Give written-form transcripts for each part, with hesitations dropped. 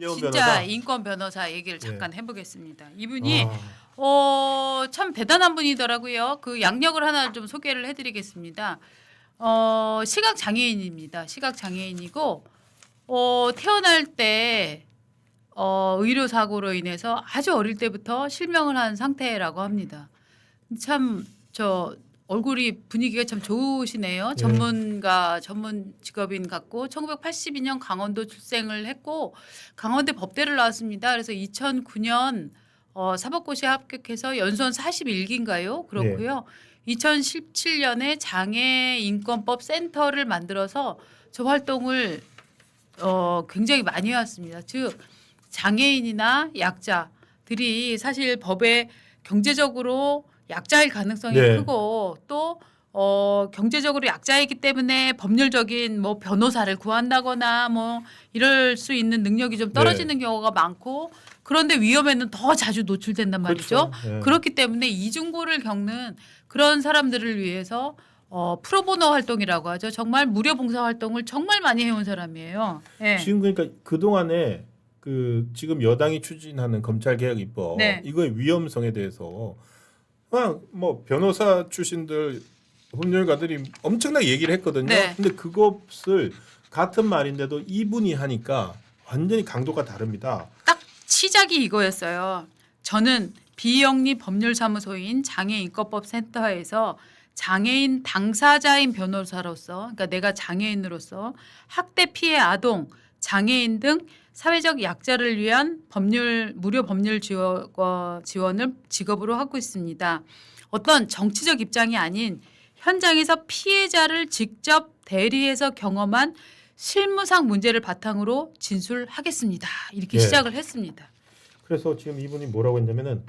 김재원 진짜 변호사. 인권 변호사 얘기를 예. 잠깐 해보겠습니다. 이분이 아, 참 대단한 분이더라고요. 그 양력을 하나 좀 소개를 해드리겠습니다. 시각 장애인입니다. 시각 장애인이고 태어날 때 의료 사고로 인해서 아주 어릴 때부터 실명을 한 상태라고 합니다. 참 저 얼굴이 분위기가 참 좋으시네요. 전문가 전문 직업인 같고 1982년 강원도 출생을 했고 강원대 법대를 나왔습니다. 그래서 2009년 사법고시에 합격해서 연수원 41기인가요? 그렇고요. 2017년에 장애인권법 센터를 만들어서 저 활동을 굉장히 많이 해왔습니다. 즉 장애인이나 약자들이 사실 법에 경제적으로 약자일 가능성이 네. 크고 또 경제적으로 약자이기 때문에 법률적인 뭐 변호사를 구한다거나 뭐 이럴 수 있는 능력이 좀 떨어지는 경우가 많고 그런데 위험에는 더 자주 노출된단 말이죠. 그렇죠. 예. 그렇기 때문에 이중고를 겪는 그런 사람들을 위해서 프로보노 활동이라고 하죠. 정말 무료 봉사 활동을 정말 많이 해온 사람이에요. 예. 지금 그러니까 그 동안에 그 지금 여당이 추진하는 검찰 개혁 입법 네. 이거의 위험성에 대해서 그냥 뭐 변호사 출신들 법률가들이 엄청나게 얘기를 했거든요. 네. 근데 그것을 같은 말인데도 이분이 하니까 완전히 강도가 다릅니다. 딱 시작이 이거였어요. 저는 비영리 법률사무소인 장애인권법 센터에서 장애인 당사자인 변호사로서, 그러니까 내가 장애인으로서 학대 피해 아동, 장애인 등 사회적 약자를 위한 무료 법률 지원을 직업으로 하고 있습니다. 어떤 정치적 입장이 아닌 현장에서 피해자를 직접 대리해서 경험한 실무상 문제를 바탕으로 진술하겠습니다. 이렇게 예. 시작을 했습니다. 그래서 지금 이분이 뭐라고 했냐면은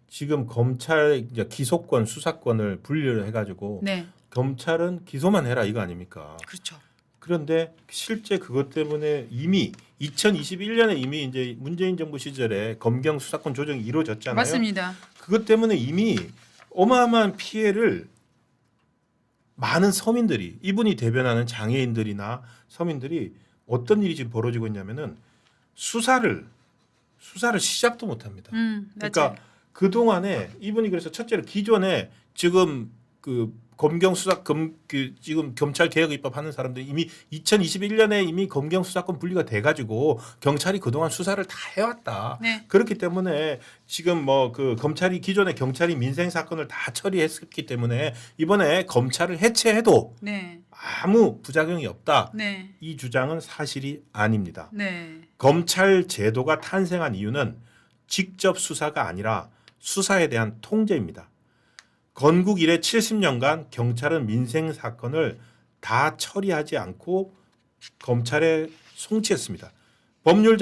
지금 검찰 이제 기소권 수사권을 분리를 해가지고 네, 검찰은 기소만 해라 이거 아닙니까? 그렇죠. 그런데 실제 그것 때문에 이미 2021년에 이미 이제 문재인 정부 시절에 검경 수사권 조정이 이루어졌잖아요. 맞습니다. 그것 때문에 이미 어마어마한 피해를 많은 서민들이 이분이 대변하는 장애인들이나 서민들이 어떤 일이 지금 벌어지고 있냐면은 수사를 시작도 못합니다. 그러니까 맞아요. 그 동안에 이분이 그래서 첫째로 기존에 지금 그 검경 수사 지금 검찰 개혁 입법하는 사람들이 이미 2021년에 이미 검경 수사권 분리가 돼가지고 경찰이 그동안 수사를 다 해왔다. 네. 그렇기 때문에 지금 뭐 그 검찰이 기존에 경찰이 민생 사건을 다 처리했기 때문에 이번에 검찰을 해체해도 네, 아무 부작용이 없다. 네, 이 주장은 사실이 아닙니다. 네, 검찰 제도가 탄생한 이유는 직접 수사가 아니라 수사에 대한 통제입니다. 건국 이래 70년간 경찰은 민생 사건을 다 처리하지 않고 검찰에 송치했습니다. 법률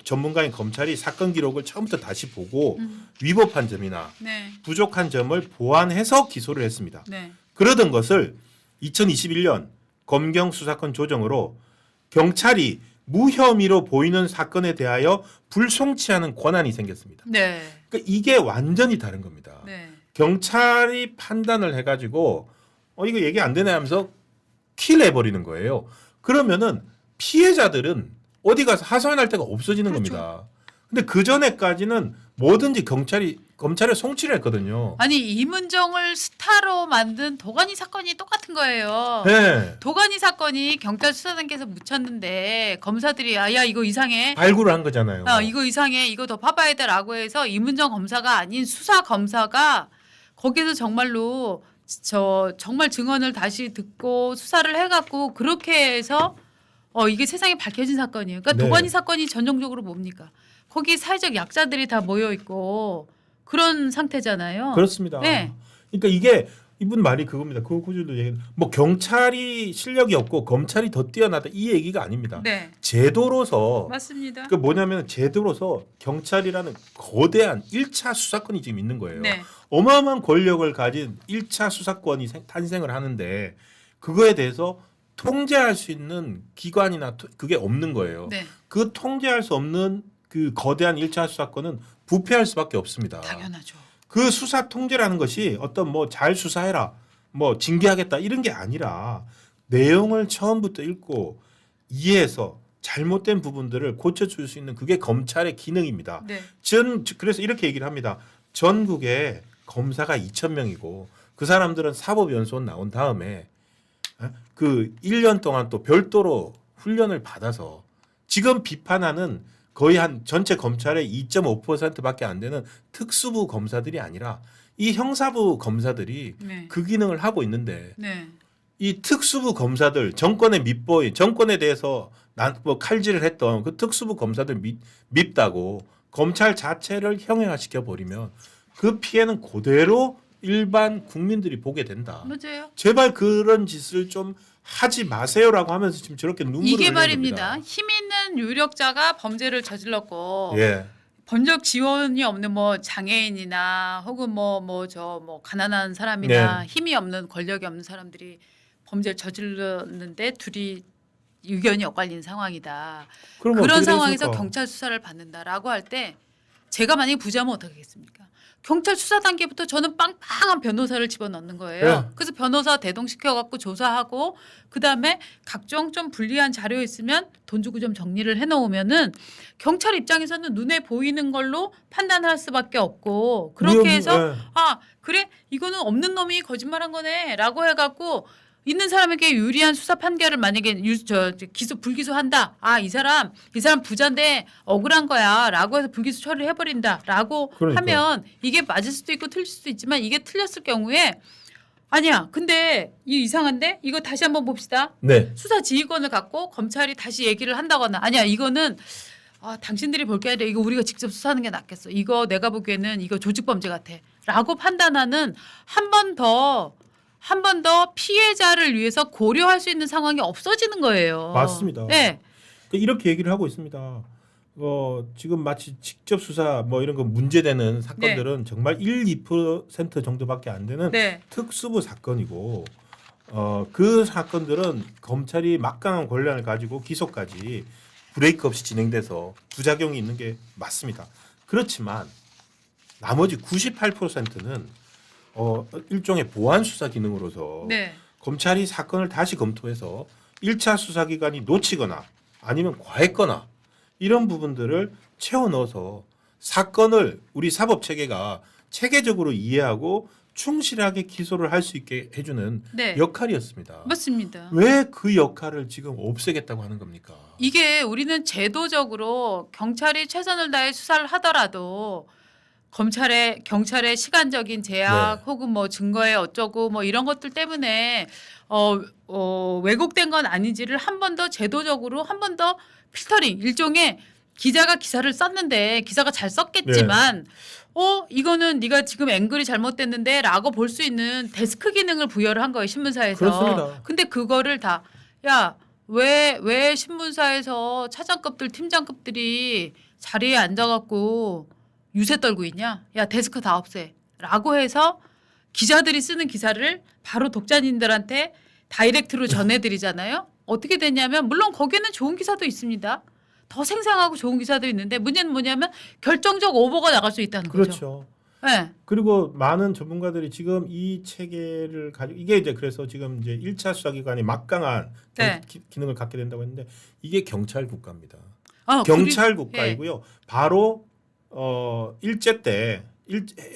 전문가인 검찰이 사건 기록을 처음부터 다시 보고 위법한 점이나 네, 부족한 점을 보완해서 기소를 했습니다. 네, 그러던 것을 2021년 검경 수사권 조정으로 경찰이 무혐의로 보이는 사건에 대하여 불송치하는 권한이 생겼습니다. 네, 그러니까 이게 완전히 다른 겁니다. 네. 경찰이 판단을 해가지고 이거 얘기 안 되네 하면서 킬 내버리는 거예요. 그러면은 피해자들은 어디 가서 하소연할 데가 없어지는 그렇죠. 겁니다. 근데 그 전에까지는 뭐든지 검찰에 송치를 했거든요. 아니 이문정을 스타로 만든 도가니 사건이 똑같은 거예요. 네. 도가니 사건이 경찰 수사단계에서 묻혔는데 검사들이 야 이거 이상해. 발굴을 한 거잖아요. 이거 이상해. 이거 더 파봐야 돼라고 해서 이문정 검사가 아닌 수사 검사가 거기서 정말로 정말 증언을 다시 듣고 수사를 해갖고 그렇게 해서 이게 세상에 밝혀진 사건이에요. 그러니까 네. 도가니 사건이 전형적으로 뭡니까? 거기 사회적 약자들이 다 모여 있고 그런 상태잖아요. 그렇습니다. 네. 그러니까 이게 이분 말이 그겁니다. 그 구절도 얘기. 뭐 경찰이 실력이 없고 검찰이 더 뛰어나다 이 얘기가 아닙니다. 네, 제도로서 맞습니다. 그 뭐냐면 제도로서 경찰이라는 거대한 1차 수사권이 지금 있는 거예요. 네, 어마어마한 권력을 가진 1차 수사권이 탄생을 하는데 그거에 대해서 통제할 수 있는 기관이나 그게 없는 거예요. 네, 그 통제할 수 없는 그 거대한 1차 수사권은 부패할 수밖에 없습니다. 당연하죠. 그 수사 통제라는 것이 어떤 뭐 잘 수사해라, 뭐 징계하겠다 이런 게 아니라 내용을 처음부터 읽고 이해해서 잘못된 부분들을 고쳐줄 수 있는 그게 검찰의 기능입니다. 네. 그래서 이렇게 얘기를 합니다. 전국에 검사가 2,000명이고 그 사람들은 사법연수원 나온 다음에 그 1년 동안 또 별도로 훈련을 받아서 지금 비판하는 거의 한 전체 검찰의 2.5%밖에 안 되는 특수부 검사들이 아니라 이 형사부 검사들이 네. 그 기능을 하고 있는데 네. 이 특수부 검사들 정권의 밑보인 정권에 대해서 뭐 칼질을 했던 그 특수부 검사들 밉다고 검찰 자체를 형해화시켜 버리면 그 피해는 그대로 일반 국민들이 보게 된다. 맞아요. 제발 그런 짓을 좀 하지 마세요라고 하면서 지금 저렇게 눈물을 이게 흘리는 말입니다. 겁니다. 힘 있는 유력자가 범죄를 저질렀고 예. 번적 지원이 없는 뭐 장애인이나 혹은 뭐 가난한 사람이나 네. 힘이 없는 권력이 없는 사람들이 범죄를 저질렀는데 둘이 의견이 엇갈리는 상황이다. 그러면 그런 어떻게 상황에서 되겠습니까? 경찰 수사를 받는다라고 할 때 제가 만약에 부자면 어떻게 하겠습니까? 경찰 수사 단계부터 저는 빵빵한 변호사를 집어넣는 거예요. 네. 그래서 변호사 대동시켜 갖고 조사하고 그다음에 각종 좀 불리한 자료 있으면 돈 주고 좀 정리를 해놓으면은 경찰 입장에서는 눈에 보이는 걸로 판단할 수밖에 없고 그렇게 해서 예. 아 그래 이거는 없는 놈이 거짓말한 거네라고 해갖고 있는 사람에게 유리한 수사 판결을 만약에 기소 불기소한다. 아 이 사람 부자인데 억울한 거야라고 해서 불기소 처리를 해버린다라고 그러니까요. 하면 이게 맞을 수도 있고 틀릴 수도 있지만 이게 틀렸을 경우에 아니야. 근데 이 이상한데 이거 다시 한번 봅시다. 네. 수사 지휘권을 갖고 검찰이 다시 얘기를 한다거나 아니야 이거는 당신들이 볼 게 아니라 이거 우리가 직접 수사하는 게 낫겠어. 이거 내가 보기에는 이거 조직범죄 같아.라고 판단하는 한 번 더 피해자를 위해서 고려할 수 있는 상황이 없어지는 거예요. 맞습니다. 네. 이렇게 얘기를 하고 있습니다. 지금 마치 직접 수사 뭐 이런 거 문제되는 사건들은 정말 1, 2% 정도밖에 안 되는 네. 특수부 사건이고 그 사건들은 검찰이 막강한 권한을 가지고 기소까지 브레이크 없이 진행돼서 부작용이 있는 게 맞습니다. 그렇지만 나머지 98%는 일종의 보완 수사 기능으로서 네. 검찰이 사건을 다시 검토해서 1차 수사 기간이 놓치거나 아니면 과했거나 이런 부분들을 채워 넣어서 사건을 우리 사법 체계가 체계적으로 이해하고 충실하게 기소를 할 수 있게 해주는 네. 역할이었습니다. 맞습니다. 왜 그 역할을 지금 없애겠다고 하는 겁니까? 이게 우리는 제도적으로 경찰이 최선을 다해 수사를 하더라도 경찰의 시간적인 제약 네. 혹은 뭐 증거에 어쩌고 뭐 이런 것들 때문에 왜곡된 건 아닌지를 한 번 더 제도적으로 한 번 더 필터링 일종의 기자가 기사를 썼는데 기사가 잘 썼겠지만 이거는 네가 지금 앵글이 잘못됐는데라고 볼 수 있는 데스크 기능을 부여를 한 거예요 신문사에서. 그렇습니다. 근데 그거를 다 왜 신문사에서 차장급들 팀장급들이 자리에 앉아갖고 유세 떨고 있냐? 야 데스크 다 없애라고 해서 기자들이 쓰는 기사를 바로 독자님들한테 다이렉트로 전해드리잖아요. 어떻게 됐냐면 물론 거기에는 좋은 기사도 있습니다. 더 생생하고 좋은 기사도 있는데 문제는 뭐냐면 결정적 오보가 나갈 수 있다는 거죠. 그렇죠. 네. 그리고 많은 전문가들이 지금 이 체계를 가지고 이게 이제 그래서 지금 이제 1차 수사기관이 막강한 네. 기능을 갖게 된다고 했는데 이게 경찰 국가입니다. 아, 경찰 그리- 국가이고요. 바로 일제 때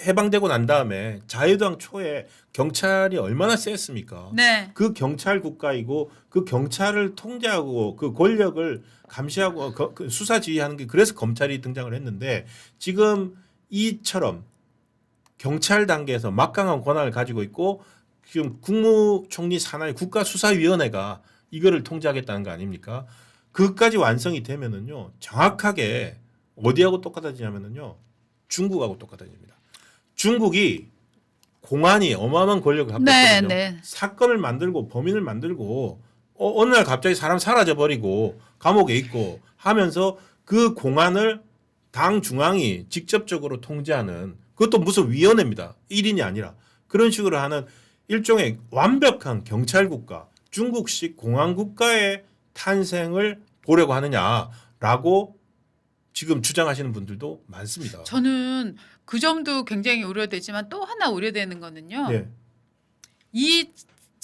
해방되고 난 다음에 자유당 초에 경찰이 얼마나 셌습니까? 네. 그 경찰 국가이고 그 경찰을 통제하고 그 권력을 감시하고 그 수사 지휘하는 게 그래서 검찰이 등장을 했는데 지금 이처럼 경찰 단계에서 막강한 권한을 가지고 있고 지금 국무총리 산하의 국가수사위원회가 이거를 통제하겠다는 거 아닙니까? 그까지 완성이 되면은요 정확하게 어디하고 똑같아지냐면은요 중국하고 똑같아집니다. 중국이 공안이 어마어마한 권력을 갖고 네, 있거든요. 네. 사건을 만들고 범인을 만들고 어느 날 갑자기 사람 사라져 버리고 감옥에 있고 하면서 그 공안을 당 중앙이 직접적으로 통제하는 그것도 무슨 위원회입니다. 1인이 아니라 그런 식으로 하는 일종의 완벽한 경찰 국가, 중국식 공안 국가의 탄생을 보려고 하느냐라고 지금 주장하시는 분들도 많습니다. 저는 그 점도 굉장히 우려되지만 또 하나 우려되는 거는요. 네. 이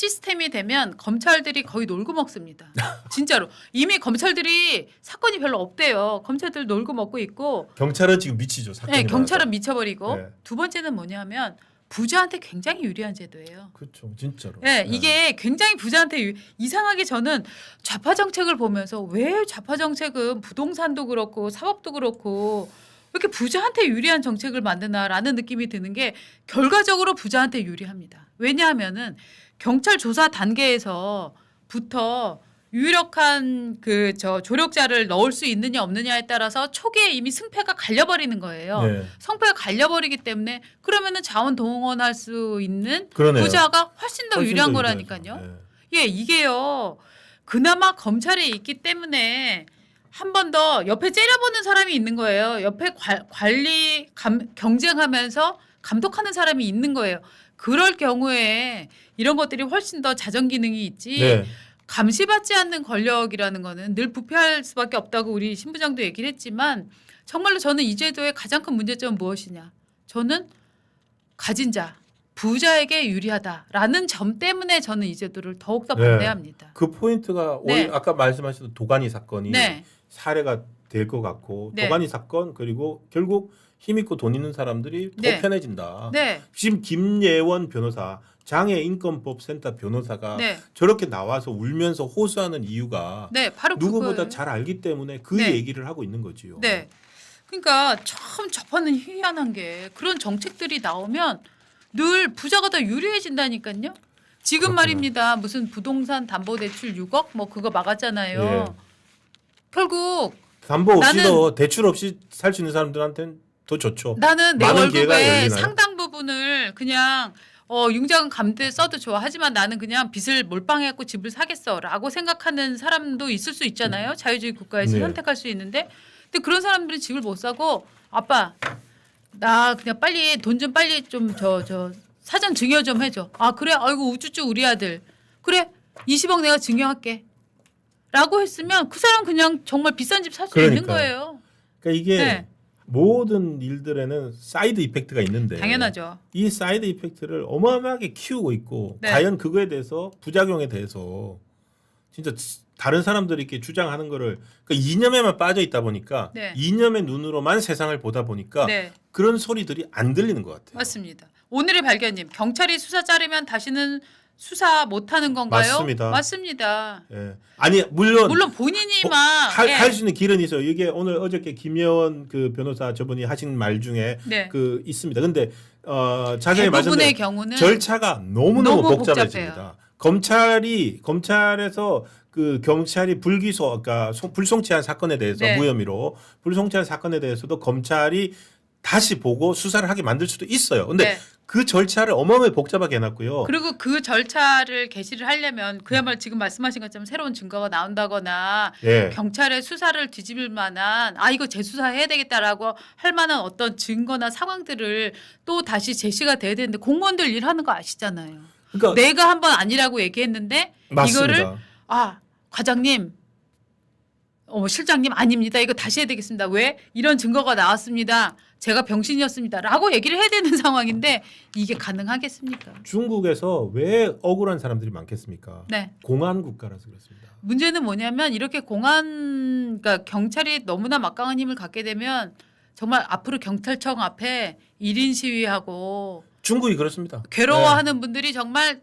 시스템이 되면 검찰들이 거의 놀고 먹습니다. 진짜로. 이미 검찰들이 사건이 별로 없대요. 검찰들 놀고 먹고 있고 경찰은 지금 미치죠. 사건이 네, 경찰은 많아서. 미쳐버리고 네. 두 번째는 뭐냐면 부자한테 굉장히 유리한 제도예요. 그렇죠. 진짜로. 네, 이게 굉장히 부자한테 이상하게 저는 좌파 정책을 보면서 왜 좌파 정책은 부동산도 그렇고 사법도 그렇고 왜 이렇게 부자한테 유리한 정책을 만드나라는 느낌이 드는 게 결과적으로 부자한테 유리합니다. 왜냐하면은 경찰 조사 단계에서부터 유력한 그 조력자를 넣을 수 있느냐 없느냐에 따라서 초기에 이미 승패가 갈려버리는 거예요. 네. 성패가 갈려버리기 때문에 그러면은 자원 동원할 수 있는 그러네요. 부자가 훨씬 더 훨씬 유리한 더 거라니까요. 유리하죠. 네. 예, 이게요. 그나마 검찰이 있기 때문에 한 번 더 옆에 째려보는 사람이 있는 거예요. 옆에 관리 경쟁하면서 감독하는 사람이 있는 거예요. 그럴 경우에 이런 것들이 훨씬 더 자정 기능이 있지. 네. 감시받지 않는 권력이라는 거는 늘 부패할 수밖에 없다고 우리 신부장도 얘기를 했지만 정말로 저는 이 제도의 가장 큰 문제점은 무엇이냐. 저는 가진 자, 부자에게 유리하다라는 점 때문에 저는 이 제도를 더욱더 네. 반대합니다. 그 포인트가 네. 오늘 아까 말씀하셨던 도가니 사건이 네. 사례가 될 것 같고 네. 도가니 사건 그리고 결국 힘 있고 돈 있는 사람들이 더 네. 편해진다. 네. 지금 김예원 변호사 장애인권법센터 변호사가 네. 저렇게 나와서 울면서 호소하는 이유가 네. 바로 누구보다 그거예요. 잘 알기 때문에 그 네. 얘기를 하고 있는 거지요. 네. 그러니까 참 저파는 희한한 게 그런 정책들이 나오면 늘 부자가 더 유리해진다니까요. 지금 그렇구나. 말입니다. 무슨 부동산 담보대출 6억 뭐 그거 막았잖아요. 예. 결국 담보 없이도 나는- 대출 없이 살 수 있는 사람들한테는 더 좋죠. 나는 내 많은 기회가 월급의 열리나요? 상당 부분을 그냥 융자금 감대 써도 좋아. 하지만 나는 그냥 빚을 몰빵해갖고 집을 사겠어라고 생각하는 사람도 있을 수 있잖아요. 자유주의 국가에서 네. 선택할 수 있는데, 근데 그런 사람들이 집을 못 사고 아빠 나 그냥 빨리 돈 좀 빨리 좀 사전 증여 좀 해줘. 아 그래? 아이고 우쭈쭈 우리 아들. 그래 20억 내가 증여할게. 라고 했으면 그 사람 그냥 정말 비싼 집 살 수 있는 그러니까요. 거예요. 그러니까 이게 네. 모든 일들에는 사이드 이펙트가 있는데 당연하죠. 이 사이드 이펙트를 어마어마하게 키우고 있고 네. 과연 그거에 대해서 부작용에 대해서 진짜 다른 사람들이 이렇게 주장하는 거를 그러니까 이념에만 빠져 있다 보니까 네. 이념의 눈으로만 세상을 보다 보니까 네. 그런 소리들이 안 들리는 것 같아요. 맞습니다. 오늘의 발견님 경찰이 수사 자르면 다시는 수사 못하는 건가요? 맞습니다. 맞습니다. 예. 아니 물론 본인이 막 할 수 있는 길은 있어요. 이게 오늘 어저께 김예원 그 변호사 저분이 하신 말 중에 네. 그 있습니다. 근데 자세히 대부분의 말씀드리면 경우는 절차가 너무너무 너무 복잡해집니다. 검찰에서 그 경찰이 불기소 그러니까 불송치한 사건에 대해서 네. 무혐의로 불송치한 사건에 대해서도 검찰이 다시 보고 수사를 하게 만들 수도 있어요. 근데 네. 그 절차를 어마어마하게 복잡하게 해놨고요. 그리고 그 절차를 개시를 하려면 그야말로 지금 말씀하신 것처럼 새로운 증거가 나온다거나 예. 경찰의 수사를 뒤집을 만한 이거 재수사해야 되겠다라고 할 만한 어떤 증거나 상황들을 또 다시 제시가 돼야 되는데 공무원들 일하는 거 아시잖아요. 그러니까 내가 한번 아니라고 얘기했는데 맞습니다. 이거를 과장님 실장님 아닙니다. 이거 다시 해야 되겠습니다. 왜? 이런 증거가 나왔습니다. 제가 병신이었습니다. 라고 얘기를 해야 되는 상황인데 이게 가능하겠습니까? 중국에서 왜 억울한 사람들이 많겠습니까? 네. 공안 국가라서 그렇습니다. 문제는 뭐냐면 이렇게 그러니까 경찰이 너무나 막강한 힘을 갖게 되면 정말 앞으로 경찰청 앞에 1인 시위하고 중국이 그렇습니다. 괴로워하는 분들이 정말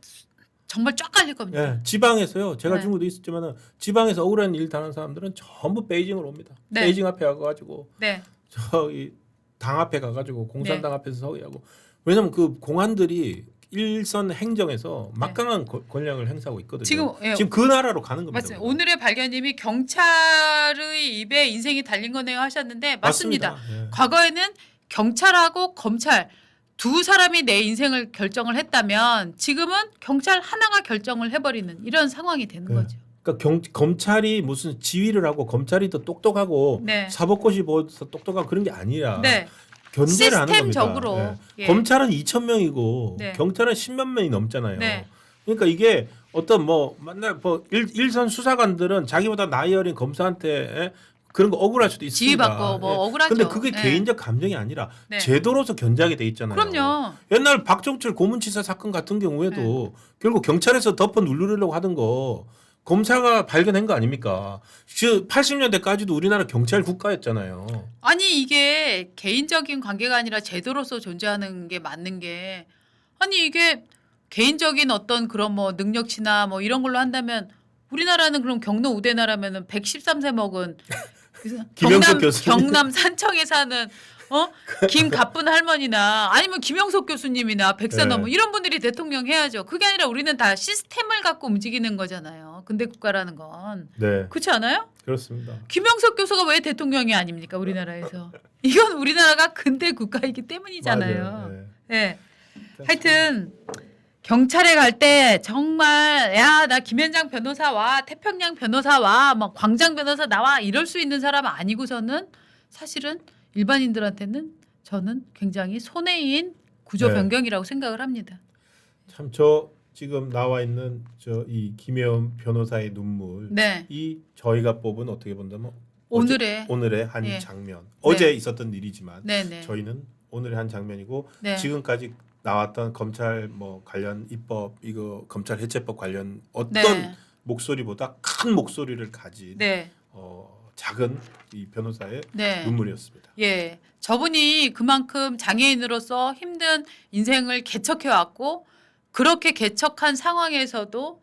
쫙 갈릴 겁니다. 예, 지방에서요. 제가 네. 중국도 있었지만은 지방에서 억울한 일 당한 사람들은 전부 베이징으로 옵니다. 네. 베이징 앞에 가가지고 네. 저기 당 앞에 가가지고 공산당 네. 앞에서 서기하고 왜냐면 그 공안들이 일선 행정에서 막강한 권력을 행사하고 있거든요. 지금 그 나라로 가는 겁니다. 맞습니다. 오늘의 발견님이 경찰의 입에 인생이 달린 거네요 하셨는데 맞습니다. 예. 과거에는 경찰하고 검찰 두 사람이 내 인생을 결정을 했다면 지금은 경찰 하나가 결정을 해버리는 이런 상황이 되는 네. 거죠. 그러니까 검찰이 무슨 지휘를 하고 검찰이 더 똑똑하고 네. 사법고시 보서 똑똑하고 그런 게 아니라 네. 견제를 하는 겁니다. 시스템적으로. 예. 예. 검찰은 2,000명이고 네. 경찰은 10몇 명이 넘잖아요. 네. 그러니까 이게 어떤 맨날 일선 수사관들은 자기보다 나이 어린 검사한테 그런 거 억울할 수도 있습니다. 지휘받고 뭐 예. 억울하죠. 근데 그게 네. 개인적 감정이 아니라 네. 제도로서 견제하게 돼 있잖아요. 그럼요. 옛날 박종철 고문치사 사건 같은 경우에도 네. 결국 경찰에서 덮어 누르려고 하던 거 검사가 발견한 거 아닙니까? 80년대까지도 우리나라 경찰 국가였잖아요. 아니 이게 개인적인 관계가 아니라 제도로서 존재하는 게 맞는 게 아니 이게 개인적인 어떤 그런 뭐 능력치나 뭐 이런 걸로 한다면 우리나라는 그럼 경로 우대나라면은 113세 먹은 김영석 교수님. 경남 산청에 사는 김가쁜 할머니나 아니면 김영석 교수님이나 100세 네. 넘은 이런 분들이 대통령 해야죠. 그게 아니라 우리는 다 시스템을 갖고 움직이는 거잖아요. 근대 국가라는 건. 네, 그렇지 않아요? 그렇습니다. 김영석 교수가 왜 대통령이 아닙니까 우리나라에서? 이건 우리나라가 근대 국가이기 때문이잖아요. 맞아요. 네. 예. 하여튼 경찰에 갈 때 정말 야 나 김현장 변호사 와 태평양 변호사 와막 광장 변호사 나와 이럴 수 있는 사람 아니고서는 사실은 일반인들한테는 저는 굉장히 손해인 구조 네. 변경이라고 생각을 합니다. 참 저 지금 나와 있는 저 이 김혜원 변호사의 눈물 네. 이 저희가 뽑은 어떻게 본다면 오늘의 한 예. 장면 어제 있었던 일이지만 네네. 저희는 오늘의 한 장면이고 네. 지금까지 나왔던 검찰 뭐 관련 입법 이거 검찰 해체법 관련 어떤 네. 목소리보다 큰 목소리를 가진 네. 작은 이 변호사의 네. 눈물이었습니다. 예. 저분이 그만큼 장애인으로서 힘든 인생을 개척해 왔고 그렇게 개척한 상황에서도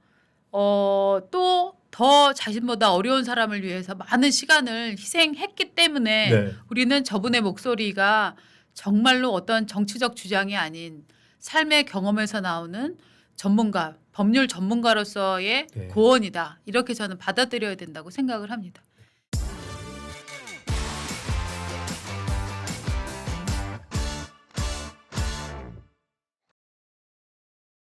또 더 자신보다 어려운 사람을 위해서 많은 시간을 희생했기 때문에 네. 우리는 저분의 목소리가 정말로 어떤 정치적 주장이 아닌 삶의 경험에서 나오는 전문가, 법률 전문가로서의 네. 고언이다. 이렇게 저는 받아들여야 된다고 생각을 합니다.